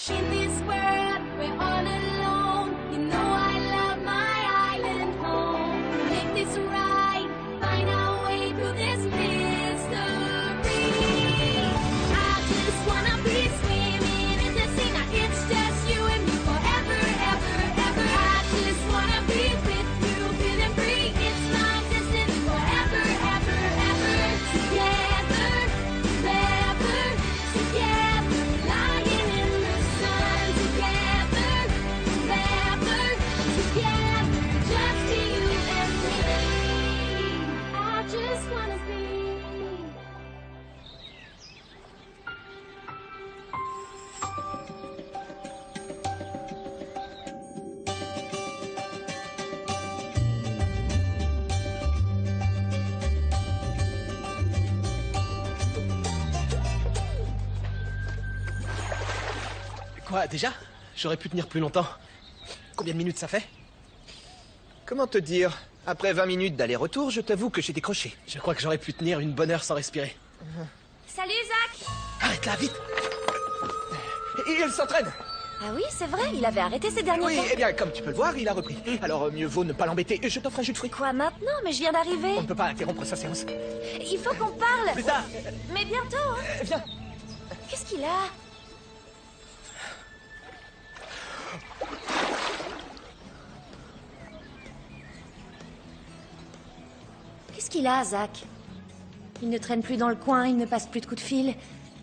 In this world, we're all alone. You know I love my island home. Make this right, find our way through this mystery. I just wanna be swimming in the sea. Now it's just you and me forever, ever, ever. I just wanna be with you, feeling free. It's my destiny forever, ever, ever. Together, forever, together, lying in the sun. Together, forever, together, just be you and me. I just wanna be. Quoi, déjà? J'aurais pu tenir plus longtemps. Combien de minutes ça fait? Comment te dire? Après 20 minutes d'aller-retour, je t'avoue que j'ai décroché. Je crois que j'aurais pu tenir une bonne heure sans respirer. Salut Zach. Arrête là, vite! Et elle s'entraîne! Ah oui, c'est vrai, il avait arrêté ces derniers Oui, temps. eh bien, comme tu peux le voir, il a repris. Alors, mieux vaut ne pas l'embêter. Je t'offre un jus de fruits. Quoi maintenant? Mais je viens d'arriver. On ne peut pas interrompre sa séance. Il faut qu'on parle. Plus tard! Mais bientôt, hein. Viens! Qu'est-ce qu'il a? Qu'est-ce qu'il a, Zach? Il ne traîne plus dans le coin, il ne passe plus de coups de fil.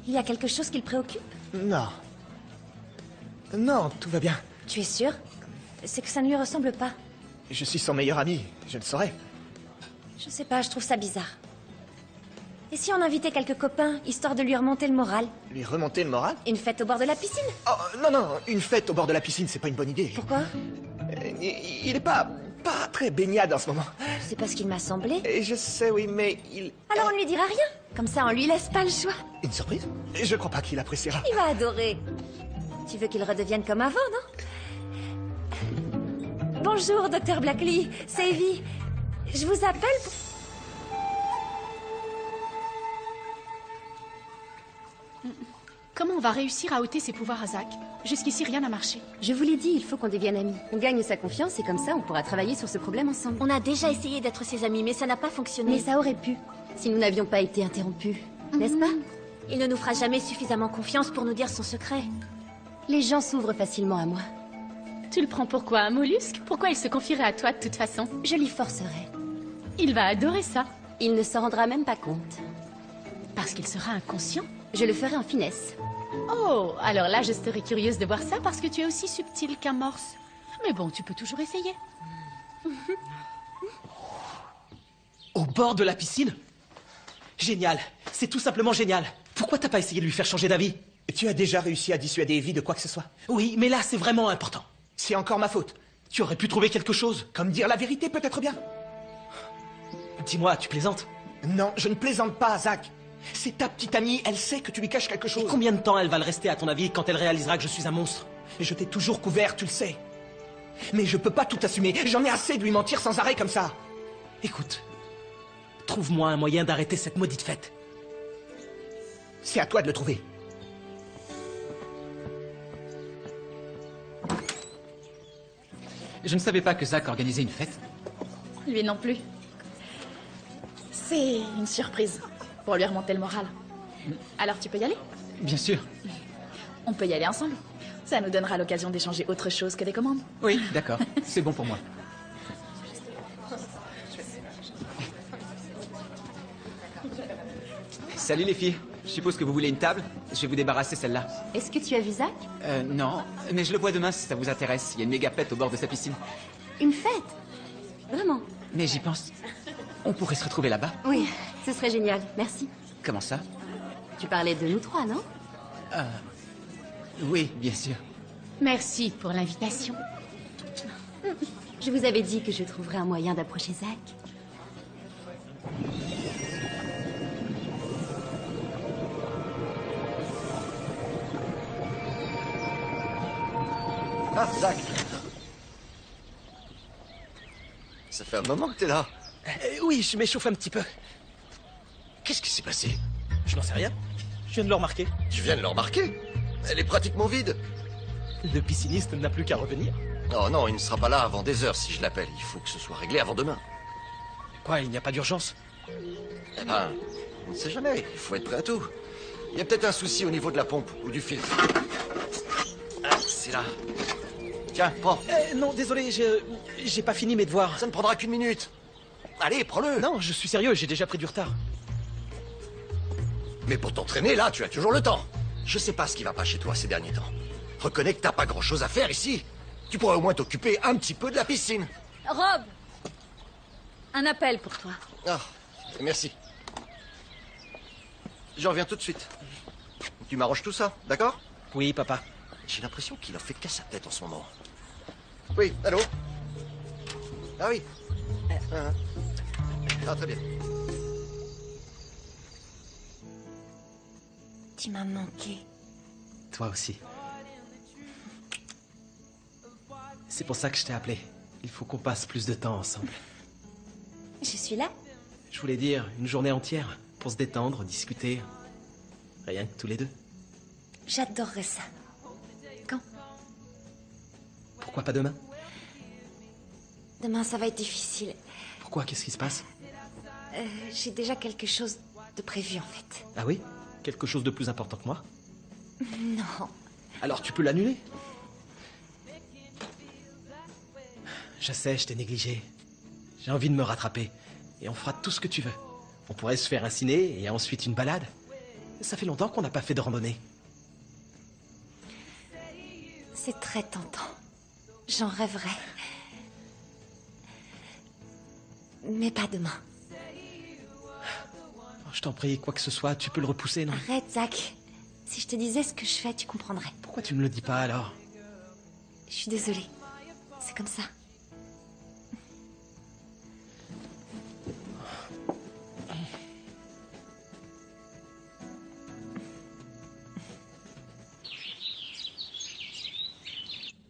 Il y a quelque chose qui le préoccupe? Non. Non, tout va bien. Tu es sûr? C'est que ça ne lui ressemble pas. Je suis son meilleur ami, je le saurais. Je sais pas, je trouve ça bizarre. Et si on invitait quelques copains, histoire de lui remonter le moral? Lui remonter le moral? Une fête au bord de la piscine? Oh, non, non, une fête au bord de la piscine, c'est pas une bonne idée. Pourquoi? Il est pas très baignade en ce moment. C'est pas ce qu'il m'a semblé. Et je sais, oui, mais il... Alors on ne lui dira rien. Comme ça, on lui laisse pas le choix. Une surprise? Je crois pas qu'il appréciera. Il va adorer. Tu veux qu'il redevienne comme avant, non? Bonjour, Dr. Blackley. C'est Evie. Je vous appelle pour... Comment on va réussir à ôter ses pouvoirs à Zach? Jusqu'ici, rien n'a marché. Je vous l'ai dit, il faut qu'on devienne amis. On gagne sa confiance et comme ça, on pourra travailler sur ce problème ensemble. On a déjà essayé d'être ses amis, mais ça n'a pas fonctionné. Mais ça aurait pu, si nous n'avions pas été interrompus. N'est-ce pas? Il ne nous fera jamais suffisamment confiance pour nous dire son secret. Les gens s'ouvrent facilement à moi. Tu le prends pour quoi, un mollusque? Pourquoi il se confierait à toi de toute façon? Je l'y forcerai. Il va adorer ça. Il ne s'en rendra même pas compte. Parce qu'il sera inconscient? Je le ferai en finesse. Oh, alors là, je serais curieuse de voir ça parce que tu es aussi subtil qu'un morse. Mais bon, tu peux toujours essayer. Au bord de la piscine? Génial. C'est tout simplement génial. Pourquoi t'as pas essayé de lui faire changer d'avis? Tu as déjà réussi à dissuader Evie de quoi que ce soit? Oui, mais là, c'est vraiment important. C'est encore ma faute. Tu aurais pu trouver quelque chose. Comme dire la vérité, peut-être bien. Dis-moi, tu plaisantes? Non, je ne plaisante pas, Zach. C'est ta petite amie, elle sait que tu lui caches quelque chose. Et combien de temps elle va le rester, à ton avis, quand elle réalisera que je suis un monstre? Et je t'ai toujours couvert, tu le sais. Mais je peux pas tout assumer. J'en ai assez de lui mentir sans arrêt comme ça. Écoute, trouve-moi un moyen d'arrêter cette maudite fête. C'est à toi de le trouver. Je ne savais pas que Zach organisait une fête. Lui non plus. C'est une surprise pour lui remonter le moral. Alors tu peux y aller? Bien sûr. On peut y aller ensemble. Ça nous donnera l'occasion d'échanger autre chose que des commandes. Oui, d'accord. C'est bon pour moi. Salut les filles. Je suppose que vous voulez une table? Je vais vous débarrasser celle-là. Est-ce que tu as vu Zach? Non. Mais je le vois demain si ça vous intéresse. Il y a une méga fête au bord de sa piscine. Une fête? Vraiment? Mais j'y pense. On pourrait se retrouver là-bas. Oui, ce serait génial. Merci. Comment ça? Tu parlais de nous trois, non? Oui, bien sûr. Merci pour l'invitation. Je vous avais dit que je trouverais un moyen d'approcher Zach. Ah, Zach. Ça fait un moment que t'es là. Oui, je m'échauffe un petit peu. Qu'est-ce qui s'est passé? Je n'en sais rien. Je viens de le remarquer. Tu viens de le remarquer? Elle est pratiquement vide. Le pisciniste n'a plus qu'à revenir. Oh non, il ne sera pas là avant des heures si je l'appelle. Il faut que ce soit réglé avant demain. Quoi, il n'y a pas d'urgence? Eh ben, on ne sait jamais. Il faut être prêt à tout. Il y a peut-être un souci au niveau de la pompe ou du filtre. Ah, c'est là. Tiens, prends. Non, désolé, j'ai pas fini mes devoirs. Ça ne prendra qu'une minute. Allez, prends-le. Non, je suis sérieux, j'ai déjà pris du retard. Mais pour t'entraîner, là, tu as toujours le temps. Je sais pas ce qui va pas chez toi ces derniers temps. Reconnais que t'as pas grand-chose à faire ici. Tu pourrais au moins t'occuper un petit peu de la piscine. Rob! Un appel pour toi. Ah, merci. J'en reviens tout de suite. Tu m'arranges tout ça, d'accord? Oui, papa. J'ai l'impression qu'il en fait qu'à sa tête en ce moment. Oui, allô? Ah oui. Ah, très bien. Tu m'as manqué. Toi aussi. C'est pour ça que je t'ai appelé. Il faut qu'on passe plus de temps ensemble. Je suis là. Je voulais dire, une journée entière, pour se détendre, discuter. Rien que tous les deux. J'adorerais ça. Quand? Pourquoi pas demain? Demain, ça va être difficile. Pourquoi? Qu'est-ce qui se passe? J'ai déjà quelque chose de prévu, en fait. Ah oui? Quelque chose de plus important que moi? Non. Alors tu peux l'annuler? Je sais, je t'ai négligé. J'ai envie de me rattraper. Et on fera tout ce que tu veux. On pourrait se faire un ciné et ensuite une balade. Ça fait longtemps qu'on n'a pas fait de randonnée. C'est très tentant. J'en rêverais. Mais pas demain. Je t'en prie, quoi que ce soit, tu peux le repousser, non? Arrête, Zach. Si je te disais ce que je fais, tu comprendrais. Pourquoi tu me le dis pas alors? Je suis désolée. C'est comme ça.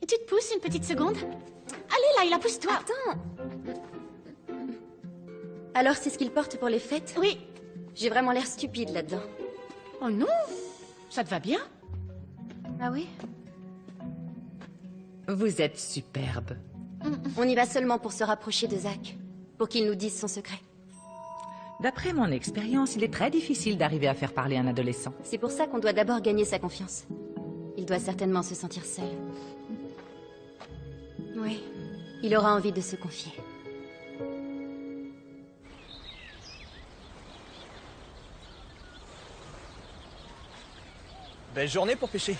Tu te pousses une petite seconde? Allez, Laila, pousse-toi. Attends. Alors, c'est ce qu'il porte pour les fêtes? Oui. J'ai vraiment l'air stupide là-dedans. Oh non, ça te va bien? Ah oui? Vous êtes superbe. On y va seulement pour se rapprocher de Zach. Pour qu'il nous dise son secret. D'après mon expérience, il est très difficile d'arriver à faire parler un adolescent. C'est pour ça qu'on doit d'abord gagner sa confiance. Il doit certainement se sentir seul. Oui, il aura envie de se confier. Belle journée pour pêcher.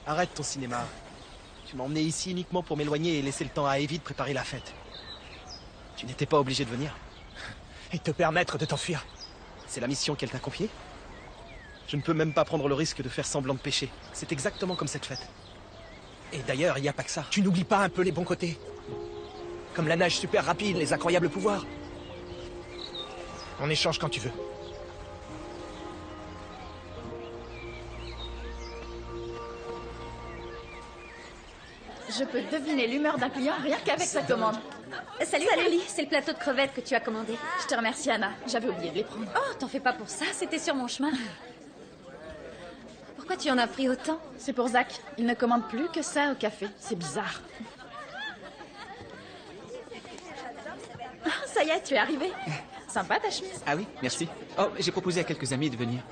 Arrête ton cinéma. Tu m'as emmené ici uniquement pour m'éloigner et laisser le temps à Evie de préparer la fête. Tu n'étais pas obligé de venir. Et te permettre de t'enfuir. C'est la mission qu'elle t'a confiée? Je ne peux même pas prendre le risque de faire semblant de pêcher. C'est exactement comme cette fête. Et d'ailleurs, il n'y a pas que ça. Tu n'oublies pas un peu les bons côtés. Comme la nage super rapide, les incroyables pouvoirs. On échange quand tu veux. Je peux deviner l'humeur d'un client rien qu'avec sa commande. Salut Carly, c'est le plateau de crevettes que tu as commandé. Je te remercie, Anna. J'avais oublié de les prendre. Oh, t'en fais pas pour ça, c'était sur mon chemin. Pourquoi tu en as pris autant? C'est pour Zach. Il ne commande plus que ça au café. C'est bizarre. Ah, ça y est, tu es arrivé. Sympa ta chemise. Ah oui, merci. Oh, j'ai proposé à quelques amis de venir.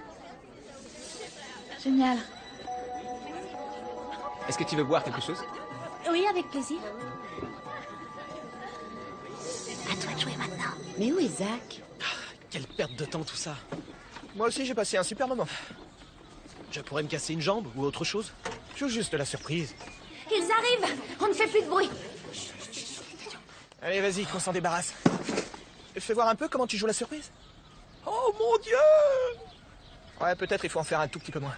Génial. Est-ce que tu veux boire quelque chose? Oui, avec plaisir. À toi de jouer maintenant. Mais où est Zach? Quelle perte de temps tout ça. Moi aussi, j'ai passé un super moment. Je pourrais me casser une jambe ou autre chose? Tout juste la surprise. Ils arrivent! On ne fait plus de bruit. Allez, vas-y, qu'on s'en débarrasse. Fais voir un peu comment tu joues la surprise. Oh mon Dieu! Ouais, peut-être il faut en faire un tout petit peu moins.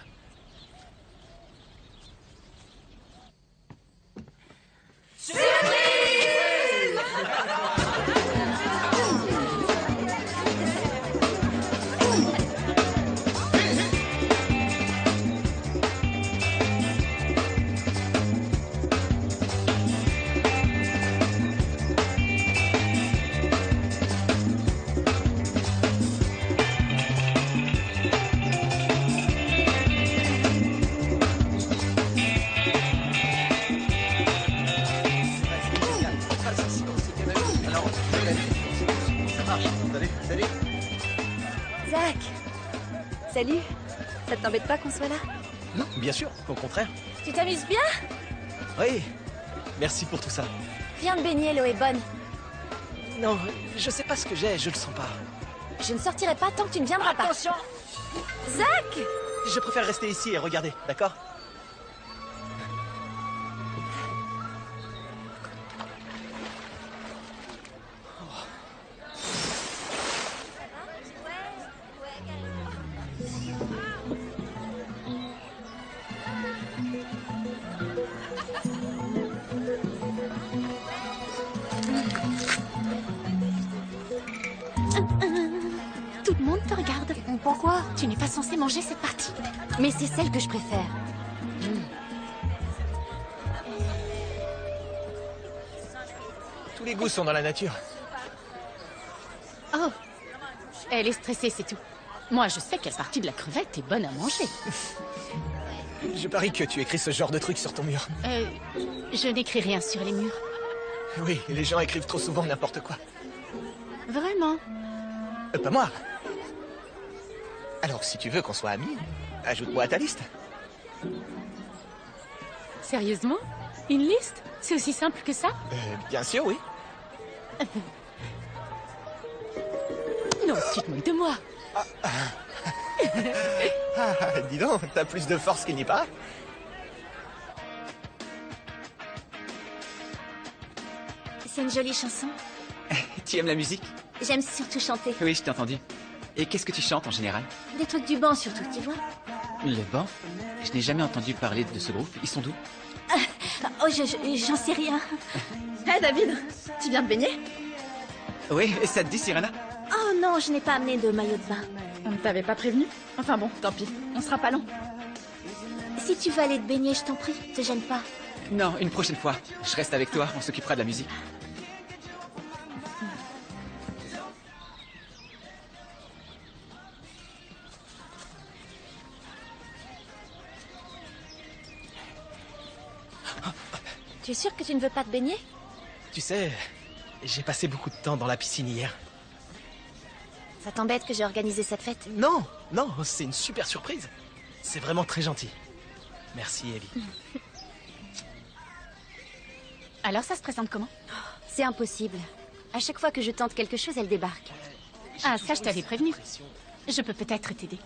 Salut. Ça t'embête pas qu'on soit là? Non, bien sûr, au contraire. Tu t'amuses bien? Oui, merci pour tout ça. Viens te baigner, l'eau est bonne. Non, je sais pas ce que j'ai, je le sens pas. Je ne sortirai pas tant que tu ne viendras pas. Attention! Zach! Je préfère rester ici et regarder, d'accord? Tout le monde te regarde. Pourquoi? Tu n'es pas censé manger cette partie. Mais c'est celle que je préfère. Tous les goûts sont dans la nature. Oh, elle est stressée, c'est tout. Moi, je sais quelle partie de la crevette est bonne à manger. Je parie que tu écris ce genre de truc sur ton mur. Je n'écris rien sur les murs. Oui, les gens écrivent trop souvent n'importe quoi. Vraiment? Pas moi. Alors, si tu veux qu'on soit amis, ajoute-moi à ta liste. Sérieusement? Une liste? C'est aussi simple que ça? Bien sûr, oui. Non, tu te moques de moi. Ah, dis donc, t'as plus de force qu'il n'y paraît. C'est une jolie chanson. Tu aimes la musique? J'aime surtout chanter. Oui, je t'ai entendu. Et qu'est-ce que tu chantes en général? Des trucs du banc surtout, tu vois. Le banc? Je n'ai jamais entendu parler de ce groupe. Ils sont d'où? Oh, j'en sais rien. Hé David, tu viens de baigner? Oui, et ça te dit, Sirena? Oh non, je n'ai pas amené de maillot de bain. On ne t'avait pas prévenu? Enfin bon, tant pis, on sera pas long. Si tu veux aller te baigner, je t'en prie, te gêne pas. Non, une prochaine fois. Je reste avec toi, on s'occupera de la musique. Tu es sûr que tu ne veux pas te baigner? Tu sais, j'ai passé beaucoup de temps dans la piscine hier. Ça t'embête que j'ai organisé cette fête? Non, non, c'est une super surprise. C'est vraiment très gentil. Merci, Ellie. Alors, ça se présente comment? C'est impossible. À chaque fois que je tente quelque chose, elle débarque. Ah, ça, je t'avais prévenu. Je peux peut-être t'aider.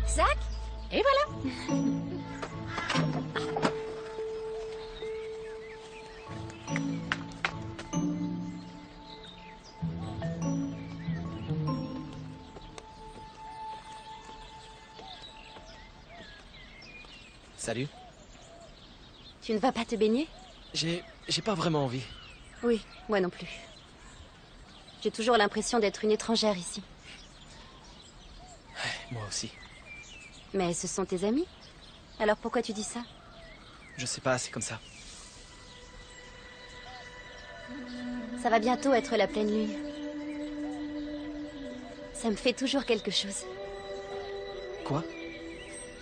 Zach? Et voilà. Salut. Tu ne vas pas te baigner? J'ai pas vraiment envie. Oui, moi non plus. J'ai toujours l'impression d'être une étrangère ici. Moi aussi. Mais ce sont tes amis? Alors pourquoi tu dis ça? Je sais pas, c'est comme ça. Ça va bientôt être la pleine lune. Ça me fait toujours quelque chose. Quoi?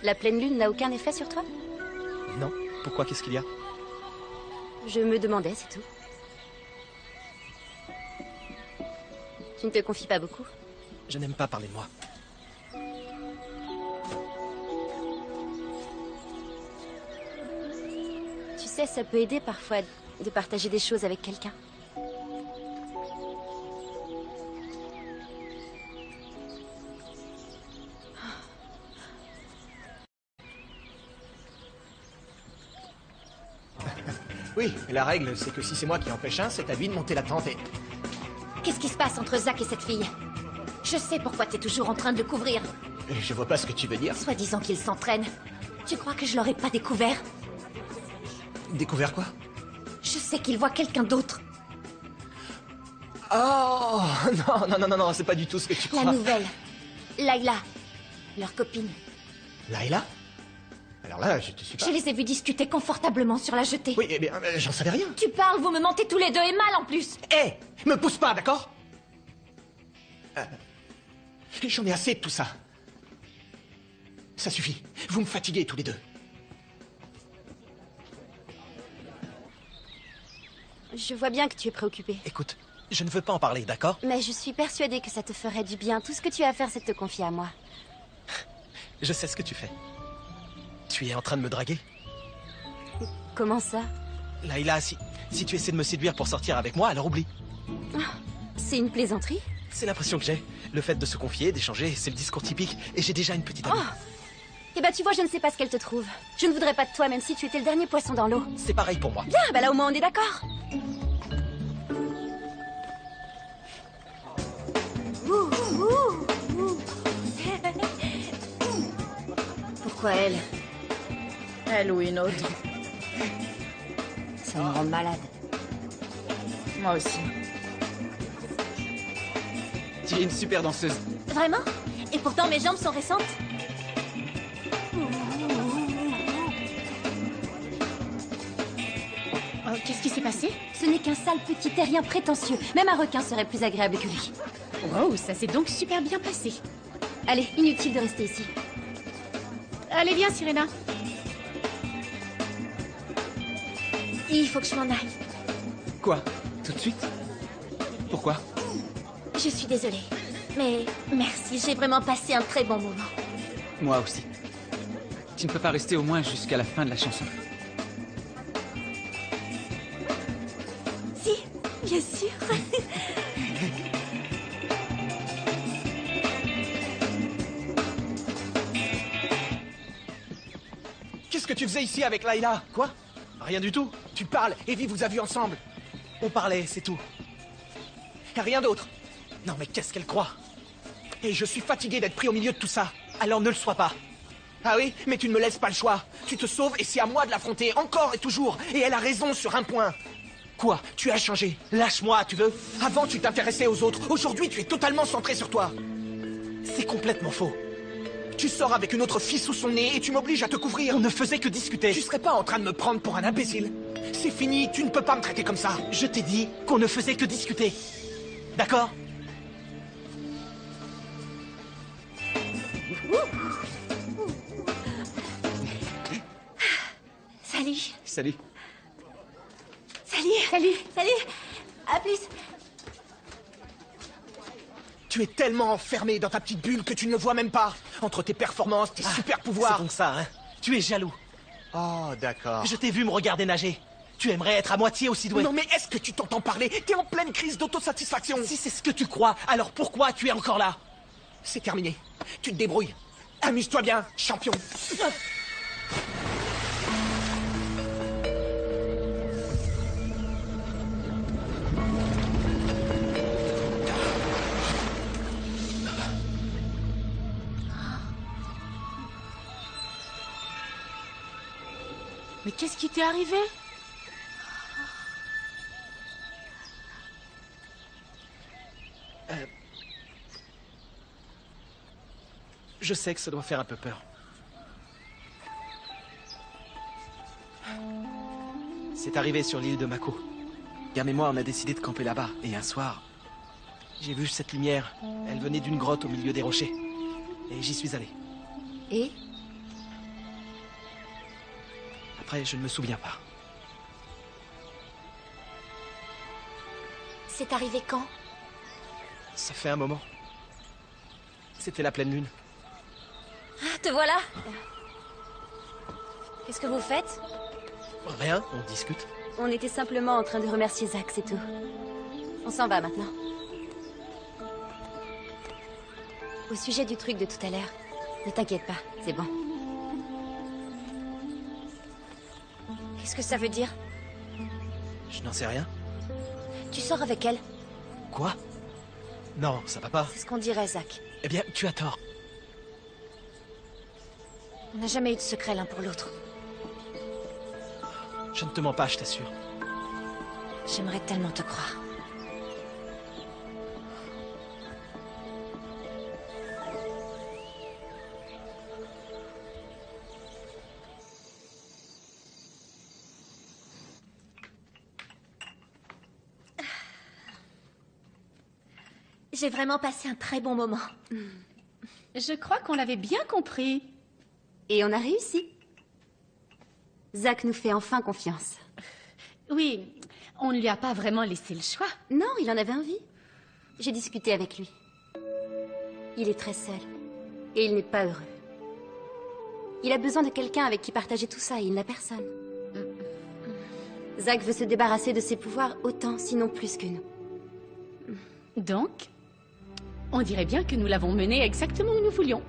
La pleine lune n'a aucun effet sur toi? Non. Pourquoi? Qu'est-ce qu'il y a? Je me demandais, c'est tout. Tu ne te confies pas beaucoup? Je n'aime pas parler de moi. Tu sais, ça peut aider parfois de partager des choses avec quelqu'un. Oui, mais la règle, c'est que si c'est moi qui empêche un, c'est à lui de monter la tente et... Qu'est-ce qui se passe entre Zach et cette fille? Je sais pourquoi t'es toujours en train de le couvrir. Je vois pas ce que tu veux dire. Soi-disant qu'il s'entraîne. Tu crois que je l'aurais pas découvert? Découvert quoi? Je sais qu'il voit quelqu'un d'autre. Oh non, c'est pas du tout ce que tu crois. La nouvelle. Layla. Leur copine. Layla? Alors là, je te suis pas... Je les ai vus discuter confortablement sur la jetée. Oui, eh bien, j'en savais rien. Tu parles, vous me mentez tous les deux et mal en plus. Hé, me pousse pas, d'accord? J'en ai assez de tout ça. Ça suffit. Vous me fatiguez tous les deux. Je vois bien que tu es préoccupé. Écoute, je ne veux pas en parler, d'accord? Mais je suis persuadée que ça te ferait du bien. Tout ce que tu as à faire, c'est de te confier à moi. Je sais ce que tu fais. Tu es en train de me draguer? Comment ça? Layla, si tu essaies de me séduire pour sortir avec moi, alors oublie. C'est une plaisanterie? C'est l'impression que j'ai. Le fait de se confier, d'échanger, c'est le discours typique. Et j'ai déjà une petite amie. Eh ben tu vois, je ne sais pas ce qu'elle te trouve. Je ne voudrais pas de toi, même si tu étais le dernier poisson dans l'eau. C'est pareil pour moi. Bien, bah là au moins on est d'accord. Pourquoi elle? Elle ou une autre. Ça me rend malade. Moi aussi. Tu es une super danseuse. Vraiment? Et pourtant mes jambes sont récentes. Oh, qu'est-ce qui s'est passé? Ce n'est qu'un sale petit terrien prétentieux. Même un requin serait plus agréable que lui. Wow, ça s'est donc super bien passé. Allez, inutile de rester ici. Allez, viens, Sirena. Il faut que je m'en aille. Quoi? Tout de suite? Pourquoi? Je suis désolée. Mais merci, j'ai vraiment passé un très bon moment. Moi aussi. Tu ne peux pas rester au moins jusqu'à la fin de la chanson. Si, bien sûr. Qu'est-ce que tu faisais ici avec Layla? Quoi? Rien du tout. Tu parles, Evie vous a vu ensemble. On parlait, c'est tout. Et rien d'autre. Non mais qu'est-ce qu'elle croit? Et je suis fatigué d'être pris au milieu de tout ça. Alors ne le sois pas. Ah oui, mais tu ne me laisses pas le choix. Tu te sauves et c'est à moi de l'affronter, encore et toujours. Et elle a raison sur un point. Quoi? Tu as changé. Lâche-moi, tu veux? Avant, tu t'intéressais aux autres. Aujourd'hui, tu es totalement centré sur toi. C'est complètement faux. Tu sors avec une autre fille sous son nez et tu m'obliges à te couvrir. On ne faisait que discuter. Tu serais pas en train de me prendre pour un imbécile? C'est fini, tu ne peux pas me traiter comme ça. Je t'ai dit qu'on ne faisait que discuter. D'accord? Salut. Salut. Salut. Salut. Salut. À plus. Tu es tellement enfermé dans ta petite bulle que tu ne le vois même pas. Entre tes performances, tes super C'est pouvoirs. donc ça, hein? Tu es jaloux. Oh, d'accord. Je t'ai vu me regarder nager. Tu aimerais être à moitié aussi doué. Non mais est-ce que tu t'entends parler? T'es en pleine crise d'autosatisfaction. Si c'est ce que tu crois, alors pourquoi tu es encore là? C'est terminé. Tu te débrouilles. Amuse-toi bien, champion. Mais qu'est-ce qui t'est arrivé? Je sais que ça doit faire un peu peur. C'est arrivé sur l'île de Mako. Gam et moi, on a décidé de camper là-bas. Et un soir, j'ai vu cette lumière. Elle venait d'une grotte au milieu des rochers. Et j'y suis allé. Et? Après, je ne me souviens pas. C'est arrivé quand? Ça fait un moment. C'était la pleine lune. Ah, te voilà. Qu'est-ce que vous faites? Rien, on discute. On était simplement en train de remercier Zach, c'est tout. On s'en va maintenant. Au sujet du truc de tout à l'heure, ne t'inquiète pas, c'est bon. Qu'est-ce que ça veut dire? Je n'en sais rien. Tu sors avec elle? Quoi? Non, ça va pas. C'est ce qu'on dirait, Zach. Eh bien, tu as tort. On n'a jamais eu de secret l'un pour l'autre. Je ne te mens pas, je t'assure. J'aimerais tellement te croire. J'ai vraiment passé un très bon moment. Je crois qu'on l'avait bien compris. Et on a réussi. Zach nous fait enfin confiance. Oui, On ne lui a pas vraiment laissé le choix. Non, il en avait envie. J'ai discuté avec lui. Il est très seul. Et il n'est pas heureux. Il a besoin de quelqu'un avec qui partager tout ça et il n'a personne. Zach veut se débarrasser de ses pouvoirs autant, sinon plus que nous. Donc, on dirait bien que nous l'avons mené exactement où nous voulions.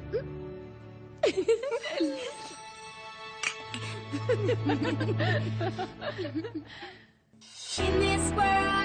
In this world